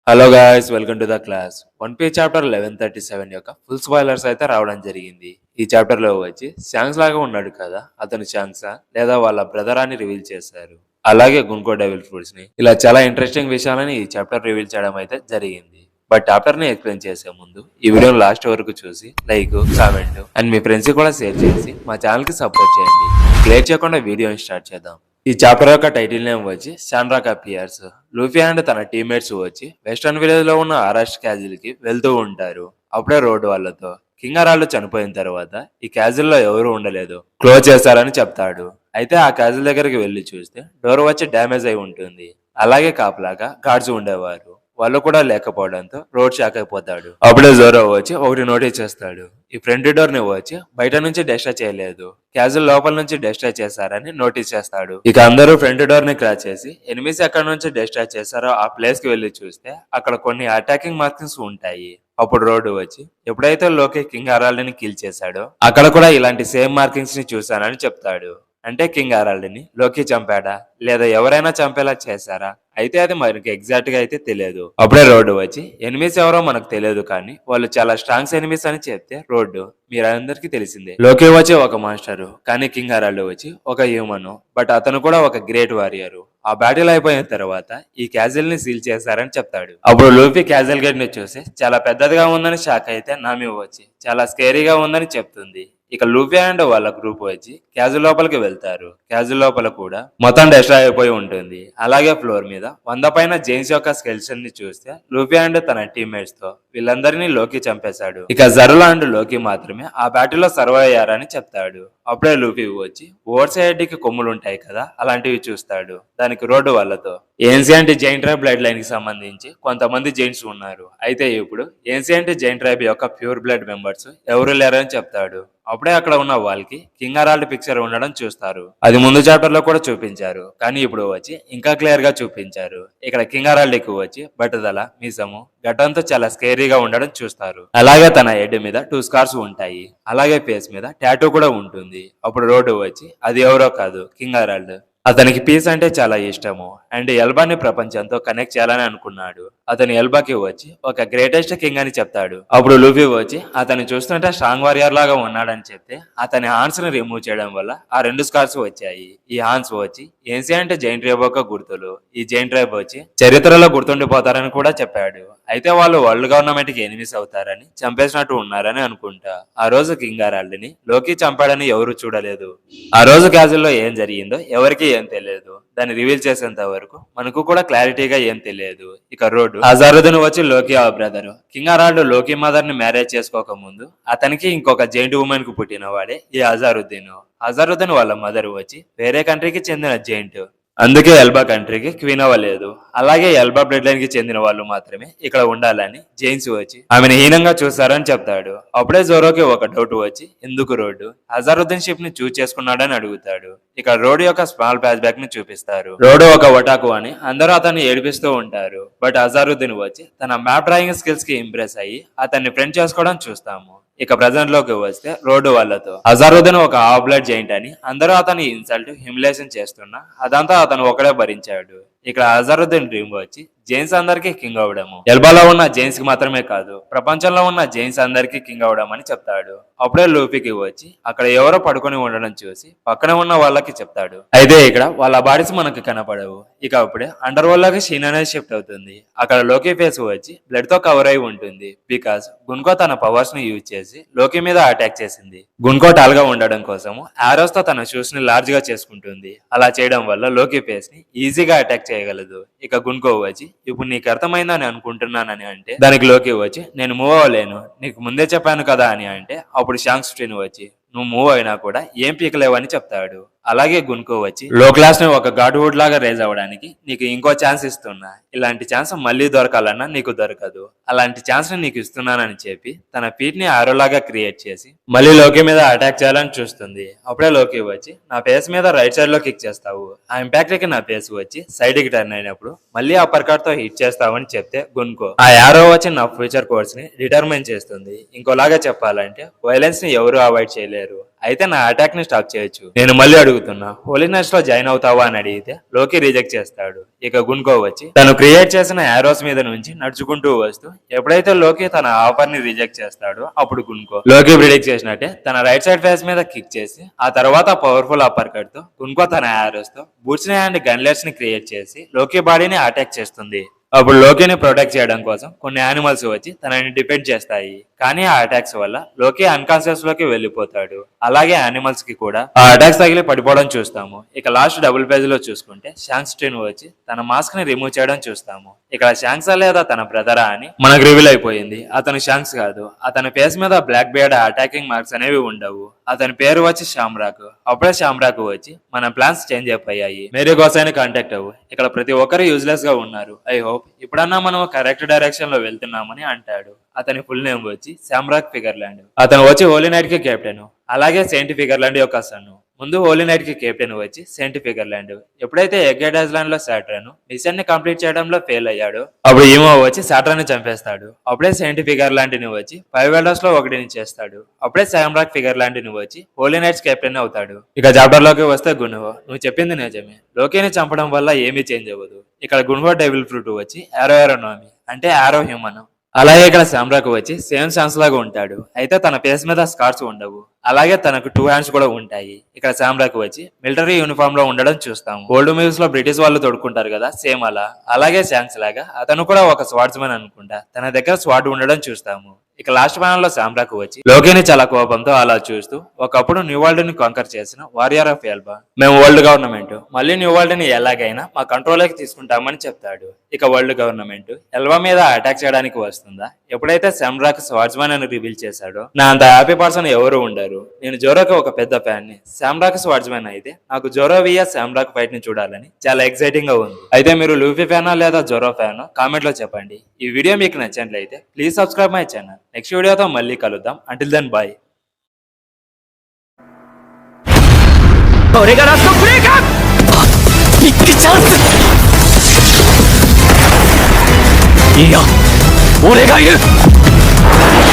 Hello guys, welcome to the class. One piece chapter 1137 యొక్క full spoilers అయితే రావడం జరిగింది. ఈ చాప్టర్ లో వచ్చి శాంగ్స్ లాగా ఉన్నాడు కదా, అతను శాంగ్సా లేదా వాళ్ళ బ్రదర్ అని రివీల్ చేశారు. అలాగే గున్కో డెవిల్ ఫ్రూట్స్ ని ఇలా చాలా ఇంట్రెస్టింగ్ విషయాలని ఈ చాప్టర్ రివీల్ చేయడం అయితే జరిగింది. బట్ చాప్టర్ ని ఎక్స్ప్లెయిన్ చేసే ముందు ఈ వీడియో లాస్ట్ వరకు చూసి like, comment and me friends కి కూడా షేర్ చేసి మా ఛానల్ కి సపోర్ట్ చేయండి. లేట్ చేయకుండా వీడియోని స్టార్ట్ చేద్దాం. ఈ చాప్టర్ యొక్క టైటిల్ నేమ్ వచ్చి శాండ్రాక్ అపియర్స్. లూఫీ అండ్ తన టీమ్మేట్స్ వచ్చి వెస్టర్న్ విలేజ్ లో ఉన్న అరెస్ట్ క్యాజిల్ కి వెళ్తూ ఉంటారు. అప్పుడే రోడ్డు వాళ్ళతో కింగ్ అరాల్డ్ చనిపోయిన తర్వాత ఈ క్యాజిల్ లో ఎవరు ఉండలేదు, క్లోజ్ చేస్తారని చెప్తాడు. అయితే ఆ క్యాజిల్ దగ్గరికి వెళ్లి చూస్తే డోర్ వచ్చి డ్యామేజ్ అయి ఉంటుంది. అలాగే కాపలాగా గార్డ్స్ ఉండేవారు, వాళ్ళు కూడా లేకపోవడంతో రోడ్ షాక్ అయిపోతాడు. అప్పుడే జోరో వచ్చి ఒకటి నోటీస్ చేస్తాడు. ఈ ఫ్రంట్ డోర్ ని వచ్చి బయట నుంచి డెస్ట్రాయ్ చేయలేదు, క్యాజువల్ లోపల నుంచి డెస్ట్రాయ్ చేశారని నోటీస్ చేస్తాడు. ఇక అందరూ ఫ్రంట్ డోర్ ని క్రాచ్ చేసి ఎనిమిస్ ఎక్కడ నుంచి డెస్ట్రాయ్ చేశారో ఆ ప్లేస్ కి వెళ్లి చూస్తే అక్కడ కొన్ని అటాకింగ్ మార్కింగ్స్ ఉంటాయి. అప్పుడు రోడ్డు వచ్చి ఎప్పుడైతే లోకి కింగ్ అరాల్డ్ ని కిల్ చేశాడో అక్కడ కూడా ఇలాంటి సేమ్ మార్కింగ్స్ ని చూశానని చెప్తాడు. అంటే కింగ్ అరాల్డ్ ని లోకి చంపాడా లేదా ఎవరైనా చంపేలా చేశారా? అయితే అది మనకి ఎగ్జాక్ట్ గా అయితే తెలియదు. అప్పుడే రోడ్డు వచ్చి ఎనిమిస్ ఎవరో మనకు తెలియదు, కానీ వాళ్ళు చాలా స్ట్రాంగ్స్ ఎనిమిస్ అని చెప్తే రోడ్డు మీరందరికీ తెలిసిందే, లోకి వచ్చి ఒక మాస్టర్, కానీ కింగ్ అరాల్డ్ వచ్చి ఒక హ్యూమన్, బట్ అతను కూడా ఒక గ్రేట్ వారియర్. ఆ బ్యాటిల్ అయిపోయిన తర్వాత ఈ క్యాజిల్ ని సీల్ చేశారని చెప్తాడు. అప్పుడు లూఫీ క్యాజిల్ గేట్ ని చూసి చాలా పెద్దదిగా ఉందని షాక్ అయితే నామి వచ్చి చాలా స్కేరీగా ఉందని చెప్తుంది. ఇక లూఫీ అండ్ వాళ్ళ గ్రూప్ వచ్చి క్యాజువల్ లోపలికి వెళ్తారు. క్యాజువల్ లోపల కూడా మొత్తం డెస్ట్రాయ్ అయిపోయి ఉంటుంది. అలాగే ఫ్లోర్ మీద 100 పైన జైన్స్ యొక్క స్కెల్టన్ ని చూస్తే లూఫీ అండ్ తన టీమ్మేట్స్ తో వీళ్ళందరినీ లోకి చంపేశాడు. ఇక జరులా అండ్ లోకి మాత్రమే ఆ బ్యాటిల్ లో సర్వైవ్ అయ్యారని చెప్తాడు. అప్పుడే లూఫీ వచ్చి ఓవర్ సైడ్ కి కొమ్ములు ఉంటాయి కదా, అలాంటివి చూస్తాడు. దానికి రోడ్డు వాళ్ళతో ఏన్సియంట్ జైంట్ ట్రైబ్ బ్లడ్ లైన్ కి సంబంధించి కొంతమంది జైంట్స్ ఉన్నారు, అయితే ఇప్పుడు ఏన్సియంట్ జైంట్ ట్రైబ్ యొక్క ప్యూర్ బ్లడ్ మెంబర్స్ ఎవరు లేరని చెప్తాడు. అప్పుడే అక్కడ ఉన్న వాళ్ళకి కింగ్ అరాల్డ్ పిక్చర్ ఉండడం చూస్తారు. అది ముందు చాప్టర్ లో కూడా చూపించారు, కానీ ఇప్పుడు వచ్చి ఇంకా క్లియర్ గా చూపించారు. ఇక్కడ కింగ్ అరాల్డ్ కి వచ్చి బట్టదల, మీసము, గడ్డంతో చాలా స్కేరీగా ఉండడం చూస్తారు. అలాగే తన హెడ్ మీద 2 స్కార్స్ ఉంటాయి. అలాగే ఫేస్ మీద టాటూ కూడా ఉంటుంది. అప్పుడు రోడ్డు వచ్చి అది ఎవరో కాదు, కింగ్ అరాల్డ్. అతనికి పీస్ అంటే చాలా ఇష్టము అండ్ ఎల్బాని ప్రపంచంతో కనెక్ట్ చేయాలని అనుకున్నాడు. అతని ఎల్బాకి వచ్చి ఒక గ్రేటెస్ట్ కింగ్ అని చెప్తాడు. అప్పుడు లూఫీ వచ్చి అతన్ని చూస్తుంటే స్ట్రాంగ్ వారియర్ లాగా ఉన్నాడని చెప్తే అతని హాన్స్ ని రిమూవ్ చేయడం వల్ల ఆ 2 స్కార్స్ వచ్చాయి. ఈ హాన్స్ వచ్చి ఏన్సియంట్ జైంట్ ట్రైబ్ యొక్క గుర్తులు. ఈ జైంట్ ట్రైబ్ వచ్చి చరిత్రలో గుర్తుండిపోతారని కూడా చెప్పాడు. అయితే వాళ్ళు వరల్డ్ గవర్నమెంట్ కి ఎనిమిస్ అవుతారని చంపేసినట్టు ఉన్నారని అనుకుంటా. ఆ రోజు కింగ్ అరాల్డ్ ని లోకి చంపాడని ఎవరు చూడలేదు. ఆ రోజు క్యాజువల్ లో ఏం జరిగిందో ఎవరికి ఏం తెలియదు. దాన్ని రివీల్ చేసేంత వరకు మనకు కూడా క్లారిటీగా ఏం తెలియదు. ఇక రోడ్డు అజారుద్దీన్ వచ్చి లోకి ఆ బ్రదర్. కింగ్ అరాల్డ్ లోకి మదర్ ని మ్యారేజ్ చేసుకోక ముందు అతనికి ఇంకొక జైంట్ ఉమెన్ కు పుట్టిన వాడే ఈ అజారుద్దీన్. అజారుద్దీన్ వాళ్ళ మదర్ వచ్చి వేరే కంట్రీకి చెందిన జైంట్, అందుకే ఎల్బా కంట్రీకి క్వీన్ అవ్వలేదు. అలాగే ఎల్బా బ్లడ్ లైన్ కి చెందిన వాళ్ళు మాత్రమే ఇక్కడ ఉండాలని జైన్స్ వచ్చి ఆమెను హీనంగా చూస్తారని చెప్తాడు. అప్పుడే జోరోకి ఒక డౌట్ వచ్చి ఎందుకు రోడ్డు అజారుద్దీన్ షిప్ ని చూస్ చేసుకున్నాడని అడుగుతాడు. ఇక రోడ్ యొక్క స్మాల్ ప్యాచ్ బ్యాక్ ని చూపిస్తారు. రోడ్ ఒక ఒటాకు అని అందరూ అతన్ని ఏడిపిస్తూ ఉంటారు. బట్ అజారుద్దీన్ వచ్చి తన మ్యాప్ డ్రాయింగ్ స్కిల్స్ కి ఇంప్రెస్ అయ్యి అతన్ని ఫ్రెండ్ చేసుకోవడం చూస్తాము. ఇక ప్రజెంట్ లోకి వస్తే రోడ్డు వాళ్ళతో అజారుద్దీన్ ఒక హాఫ్ బ్లడ్ జైంట్ అని అందరూ అతని ఇన్సల్ట్, హ్యూమిలేషన్ చేస్తున్నా అదంతా అతను ఒకడే భరించాడు. ఇక్కడ అజారుద్దీన్ డ్రీమ్ వచ్చి జైన్స్ అందరికి కింగ్ అవడము. ఎల్బాలో ఉన్న జైన్స్ కి మాత్రమే కాదు, ప్రపంచంలో ఉన్న జైన్స్ అందరికి కింగ్ అవడం అని చెప్తాడు. అప్పుడే లూఫీకి వచ్చి అక్కడ ఎవరో పడుకొని ఉండడం చూసి పక్కన ఉన్న వాళ్ళకి చెప్తాడు. అయితే ఇక్కడ వాళ్ళ బాడీస్ మనకు కనపడవు. ఇక అప్పుడే అండర్ వరల్డ్ లోకి షీన్ అనేది షిఫ్ట్ అవుతుంది. అక్కడ లోకి ఫేస్ వచ్చి బ్లడ్ తో కవర్ అయి ఉంటుంది. బికాస్ గున్కో తన పవర్స్ ని యూజ్ చేసి లోకి మీద అటాక్ చేసింది. గున్కో టాల్ గా ఉండడం కోసము ఆరోస్ తో తన షూస్ ని లార్జ్ గా చేసుకుంటుంది. అలా చేయడం వల్ల లోకి ఫేస్ ని ఈజీగా అటాక్ చేయగలదు. ఇక గున్కో వచ్చి ఇప్పుడు నీకు అర్థమైందని అనుకుంటున్నానని అంటే దానికి లోకి వచ్చి నేను మూవ్ అవ్వలేను, నీకు ముందే చెప్పాను కదా అని అంటే అప్పుడు షాంక్స్ ట్రీన్ వచ్చి నువ్వు మూవ్ అయినా కూడా ఏం పీకలేవని చెప్తాడు. అలాగే గున్కో వచ్చి లో క్లాస్ ని ఒక గాడ్ వుడ్ లాగా రేజ్ అవ్వడానికి నీకు ఇంకో ఛాన్స్ ఇస్తున్నా, ఇలాంటి ఛాన్స్ మళ్ళీ దొరకాలన్నా నీకు దొరకదు, అలాంటి ఛాన్స్ ని నీకు ఇస్తున్నానని చెప్పి తన ఫీట్ ని ఆరో లాగా క్రియేట్ చేసి మళ్ళీ లోకి మీద అటాక్ చేయాలని చూస్తుంది. అప్పుడే లోకి వచ్చి నా ఫేస్ మీద రైట్ సైడ్ లో కిక్ చేస్తావు, ఆ ఇంపాక్ట్ కి నా ఫేస్ వచ్చి సైడ్ కి టర్న్ అయినప్పుడు మళ్ళీ అప్పర్ కట్ తో హిట్ చేస్తావని చెప్తే గున్కో ఆ యారో వచ్చి నా ఫ్యూచర్ కోర్స్ ని డిటర్మైన్ చేస్తుంది. ఇంకోలాగా చెప్పాలంటే వైలెన్స్ ని ఎవరు అవాయిడ్ చేయలేరు, అయితే నా అటాక్ ని స్టాప్ చేయొచ్చు. నేను మళ్ళీ అడుగుతున్నా, హోలీ నైట్స్ లో జాయిన్ అవుతావా అని అడిగితే లోకి రిజెక్ట్ చేస్తాడు. ఇక గున్కో వచ్చి తను క్రియేట్ చేసిన యారోస్ మీద నుంచి నడుచుకుంటూ వస్తూ ఎప్పుడైతే లోకి తన ఆఫర్ ని రిజెక్ట్ చేస్తాడో అప్పుడు గున్కో లోకి ప్రిడిక్ట్ చేసినట్టే తన రైట్ సైడ్ ఫేస్ మీద కిక్ చేసి ఆ తర్వాత పవర్ఫుల్ అప్పర్ కట్ తో గున్కో తన యారోస్ తో బూట్స్ ని అండ్ గన్లెట్స్ ని క్రియేట్ చేసి లోకి బాడీని అటాక్ చేస్తుంది. అప్పుడు లోకిని ప్రొటెక్ట్ చేయడం కోసం కొన్ని యానిమల్స్ వచ్చి తనని డిఫెండ్ చేస్తాయి. కానీ ఆ అటాక్స్ వల్ల లోకి అన్కాన్షియస్ లోకి వెళ్లిపోతాడు. అలాగే యానిమల్స్ కి కూడా ఆ అటాక్స్ తగిలి పడిపోవడం చూస్తాము. ఇక లాస్ట్ డబుల్ పేజ్ లో చూసుకుంటే షాంక్స్ టీన్ వచ్చి తన మాస్క్ ని రిమూవ్ చేయడం చూస్తాము. ఇక్కడ షాంక్సా లేదా తన బ్రదరా అని మనకు రివీల్ అయిపోయింది. అతను షాంక్స్ కాదు. అతని ఫేస్ మీద బ్లాక్ బియర్డ్ అటాకింగ్ మార్క్స్ అనేవి ఉండవు. అతని పేరు వచ్చి షామ్రాక్. అప్పుడే షామ్రాక్ వచ్చి మన ప్లాన్స్ చేంజ్ అయిపోయాయి, మేరీ గోసాయిని కాంటాక్ట్ అవ్వు. ఇక్కడ ప్రతి ఒక్కరు యూజ్లెస్ గా ఉన్నారు. ఐ హోప్ ఇప్పుడన్నా మనం కరెక్ట్ డైరెక్షన్ లో వెళ్తున్నామని అంటాడు. అతని ఫుల్ నేమ్ వచ్చి శామ్రాక్ ఫిగర్లాండ్. అతను వచ్చి హోలీ నైట్ కి కెప్టెన్, అలాగే సెయింట్ ఫిగర్లాండ్ యొక్క సన్. ముందు హోలీ నైట్ కి కెప్టెన్ వచ్చి సెయింట్ ఫిగర్లాండ్. ఎప్పుడైతే ఎగ్గెడ్ ఐలాండ్ లో సాట్రాన్ మిషన్ ని కంప్లీట్ చేయడంలో ఫెయిల్ అయ్యాడు అప్పుడు ఈమో వచ్చి సాట్రాన్ ని చంపేస్తాడు. అప్పుడే సెయింట్ ఫిగర్లాండ్ ని వచ్చి 5 ఎల్డర్స్ లో ఒకటిని చేస్తాడు. అప్పుడే శామ్రాక్ ఫిగర్లాండ్ ని వచ్చి హోలీ నైట్స్ కెప్టెన్ అవుతాడు. ఇక చాప్టర్ లోకి వస్తే గున్హో, నువ్వు చెప్పింది నిజమే, లోకిని చంపడం వల్ల ఏమీ చేంజ్ అవ్వదు. ఇక్కడ గున్హో డెవిల్ ఫ్రూట్ వచ్చి ఆరోనోమి అంటే ఆరో హ్యూమన్. అలాగే ఇక్కడ శామ్రాక్ వచ్చి సేమ్ ఛాన్స్ లాగా ఉంటాడు. అయితే తన ఫేస్ మీద స్కార్స్ ఉండవు. అలాగే తనకు 2 హ్యాండ్స్ కూడా ఉంటాయి. ఇక్కడ శామ్రాక్ వచ్చి మిలిటరీ యూనిఫామ్ లో ఉండడం చూస్తాము. ఓల్డ్ మూవీస్ లో బ్రిటిష్ వాళ్ళు తొడుక్కుంటారు కదా, సేమ్ అలా. అలాగే శాంక్స్ లాగా అతను కూడా ఒక స్వార్డ్స్మెన్ అనుకుంటా, తన దగ్గర స్వార్డ్ ఉండడం చూస్తాము. ఇక లాస్ట్ ప్యానల్ లో శామ్రాక్ వచ్చి లోకిని చాలా కోపంతో అలా చూస్తూ, ఒకప్పుడు న్యూ వరల్డ్ ని కాంకర్ చేసిన వారియర్ ఆఫ్ ఎల్బా, మేము వరల్డ్ గవర్నమెంట్ మళ్ళీ న్యూ వరల్డ్ ని ఎలాగైనా మా కంట్రోల్ లోకి తీసుకుంటామని చెప్తాడు. ఇక వరల్డ్ గవర్నమెంట్ ఎల్బా మీద అటాక్ చేయడానికి వస్తుందా? ఎప్పుడైతే శామ్రాక్ స్వార్డ్స్మెన్ అని రివీల్ చేశాడో నా అంత హ్యాపీ పర్సన్ ఎవరు ఉండరు. నేను జోరోకి ఒక పెద్ద ఫ్యాన్ ని. శామ్రాక్ స్వార్డ్స్మెన్ అయితే నాకు జోరో వియా శామ్రాక్ ఫైట్ ని చూడాలని చాలా ఎక్సైటింగ్ గా ఉంది. అయితే మీరు లూఫీ ఫ్యానా లేదా జోరో ఫ్యానా కామెంట్ లో చెప్పండి. ఈ వీడియో మీకు నచ్చినట్లయితే please subscribe my channel. Next వీడియోతో మళ్ళీ కలుద్దాం. Until then bye. これがラストプレーか。ビッグチャンス。いや、俺がいる。